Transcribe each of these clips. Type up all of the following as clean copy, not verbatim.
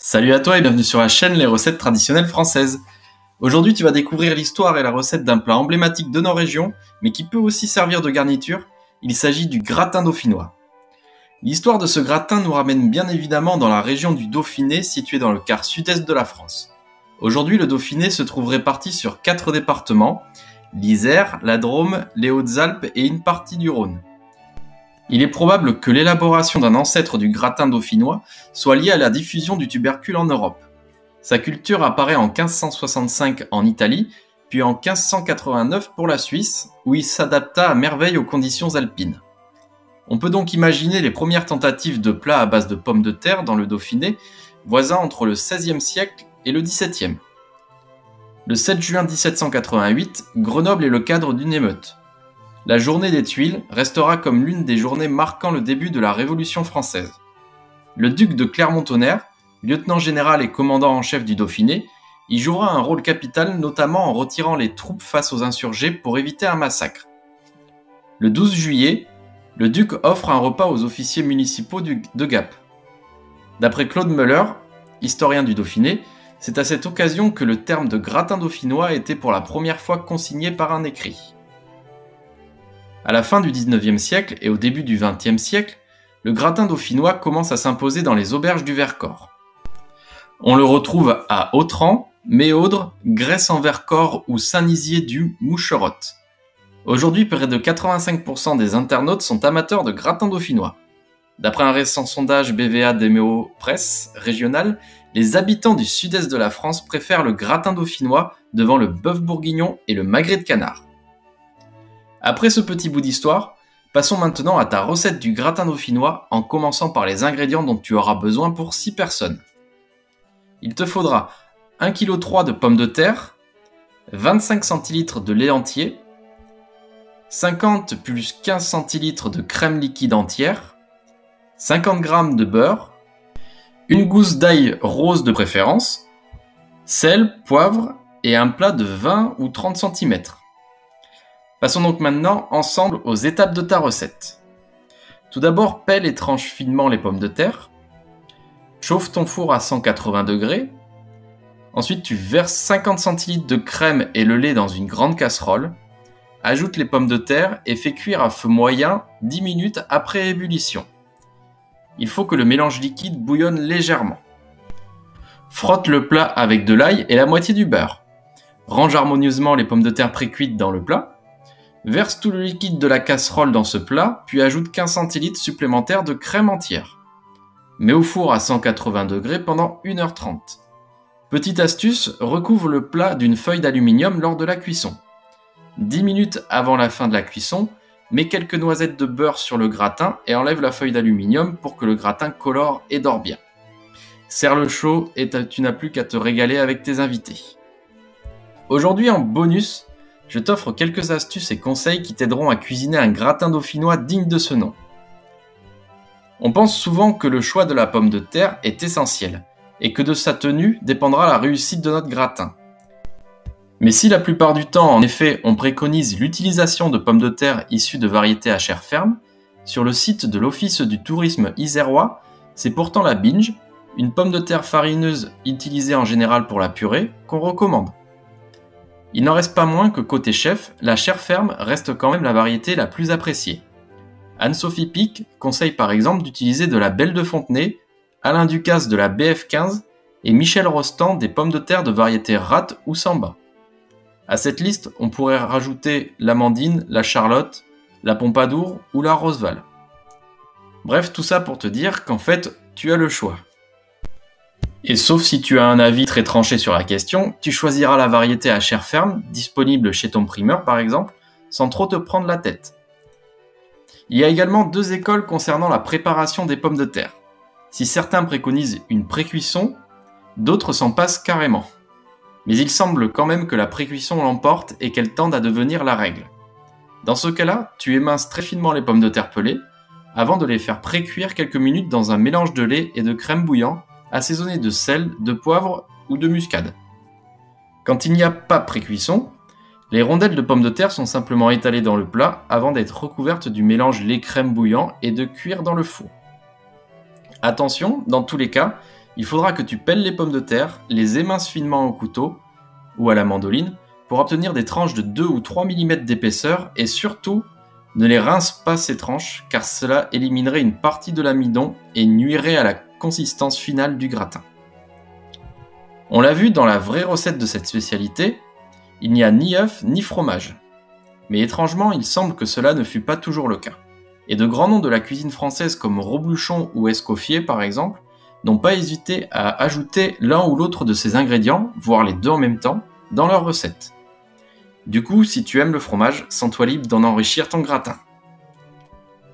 Salut à toi et bienvenue sur la chaîne Les Recettes Traditionnelles Françaises. Aujourd'hui, tu vas découvrir l'histoire et la recette d'un plat emblématique de nos régions, mais qui peut aussi servir de garniture. Il s'agit du gratin dauphinois. L'histoire de ce gratin nous ramène bien évidemment dans la région du Dauphiné, située dans le quart sud-est de la France. Aujourd'hui, le Dauphiné se trouve réparti sur 4 départements, l'Isère, la Drôme, les Hautes-Alpes et une partie du Rhône. Il est probable que l'élaboration d'un ancêtre du gratin dauphinois soit liée à la diffusion du tubercule en Europe. Sa culture apparaît en 1565 en Italie, puis en 1589 pour la Suisse, où il s'adapta à merveille aux conditions alpines. On peut donc imaginer les premières tentatives de plats à base de pommes de terre dans le Dauphiné, voisin entre le XVIe siècle et le XVIIe. Le 7 juin 1788, Grenoble est le cadre d'une émeute. La journée des Tuiles restera comme l'une des journées marquant le début de la Révolution française. Le duc de Clermont-Tonnerre, lieutenant général et commandant en chef du Dauphiné, y jouera un rôle capital, notamment en retirant les troupes face aux insurgés pour éviter un massacre. Le 12 juillet, le duc offre un repas aux officiers municipaux de Gap. D'après Claude Müller, historien du Dauphiné, c'est à cette occasion que le terme de gratin dauphinois a été pour la première fois consigné par un écrit. À la fin du XIXe siècle et au début du XXe siècle, le gratin dauphinois commence à s'imposer dans les auberges du Vercors. On le retrouve à Autran, Méaudre, Gresse-en-Vercors ou Saint-Nizier du Moucherotte. Aujourd'hui, près de 85% des internautes sont amateurs de gratin dauphinois. D'après un récent sondage BVA Déméo Presse régional, les habitants du sud-est de la France préfèrent le gratin dauphinois devant le bœuf bourguignon et le magret de canard. Après ce petit bout d'histoire, passons maintenant à ta recette du gratin dauphinois en commençant par les ingrédients dont tu auras besoin pour 6 personnes. Il te faudra 1,3 kg de pommes de terre, 25 cl de lait entier, 50 plus 15 cl de crème liquide entière, 50 g de beurre, une gousse d'ail rose de préférence, sel, poivre et un plat de 20 ou 30 cm. Passons donc maintenant ensemble aux étapes de ta recette. Tout d'abord, pèle et tranche finement les pommes de terre. Chauffe ton four à 180 degrés. Ensuite, tu verses 50 cl de crème et le lait dans une grande casserole. Ajoute les pommes de terre et fais cuire à feu moyen 10 minutes après ébullition. Il faut que le mélange liquide bouillonne légèrement. Frotte le plat avec de l'ail et la moitié du beurre. Range harmonieusement les pommes de terre pré-cuites dans le plat. Verse tout le liquide de la casserole dans ce plat, puis ajoute 15 cl supplémentaires de crème entière. Mets au four à 180 degrés pendant 1h30. Petite astuce, recouvre le plat d'une feuille d'aluminium lors de la cuisson. 10 minutes avant la fin de la cuisson, mets quelques noisettes de beurre sur le gratin et enlève la feuille d'aluminium pour que le gratin colore et dore bien. Serre-le chaud et tu n'as plus qu'à te régaler avec tes invités. Aujourd'hui en bonus, je t'offre quelques astuces et conseils qui t'aideront à cuisiner un gratin dauphinois digne de ce nom. On pense souvent que le choix de la pomme de terre est essentiel et que de sa tenue dépendra la réussite de notre gratin. Mais si la plupart du temps, en effet, on préconise l'utilisation de pommes de terre issues de variétés à chair ferme, sur le site de l'Office du tourisme isérois, c'est pourtant la binge, une pomme de terre farineuse utilisée en général pour la purée, qu'on recommande. Il n'en reste pas moins que côté chef, la chair ferme reste quand même la variété la plus appréciée. Anne-Sophie Pic conseille par exemple d'utiliser de la Belle de Fontenay, Alain Ducasse de la BF15 et Michel Rostand des pommes de terre de variété rate ou samba. À cette liste, on pourrait rajouter l'amandine, la charlotte, la pompadour ou la roseval. Bref, tout ça pour te dire qu'en fait, tu as le choix. Et sauf si tu as un avis très tranché sur la question, tu choisiras la variété à chair ferme, disponible chez ton primeur par exemple, sans trop te prendre la tête. Il y a également 2 écoles concernant la préparation des pommes de terre. Si certains préconisent une pré-cuisson, d'autres s'en passent carrément. Mais il semble quand même que la pré-cuisson l'emporte et qu'elle tende à devenir la règle. Dans ce cas-là, tu éminces très finement les pommes de terre pelées, avant de les faire pré-cuire quelques minutes dans un mélange de lait et de crème bouillant, assaisonné de sel, de poivre ou de muscade. Quand il n'y a pas pré-cuisson, les rondelles de pommes de terre sont simplement étalées dans le plat avant d'être recouvertes du mélange lait-crème bouillant et de cuire dans le four. Attention, dans tous les cas, Il faudra que tu pelles les pommes de terre, les éminces finement au couteau ou à la mandoline pour obtenir des tranches de 2 ou 3 mm d'épaisseur et surtout, ne les rince pas ces tranches car cela éliminerait une partie de l'amidon et nuirait à la consistance finale du gratin. On l'a vu dans la vraie recette de cette spécialité, il n'y a ni œuf ni fromage. Mais étrangement, il semble que cela ne fut pas toujours le cas. Et de grands noms de la cuisine française comme Robuchon ou Escoffier par exemple, n'ont pas hésité à ajouter l'un ou l'autre de ces ingrédients, voire les deux en même temps, dans leurs recettes. Du coup, si tu aimes le fromage, sens-toi libre d'en enrichir ton gratin.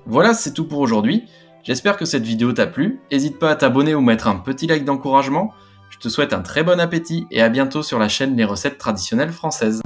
Voilà, c'est tout pour aujourd'hui. J'espère que cette vidéo t'a plu. N'hésite pas à t'abonner ou mettre un petit like d'encouragement. Je te souhaite un très bon appétit et à bientôt sur la chaîne Les Recettes Traditionnelles Françaises.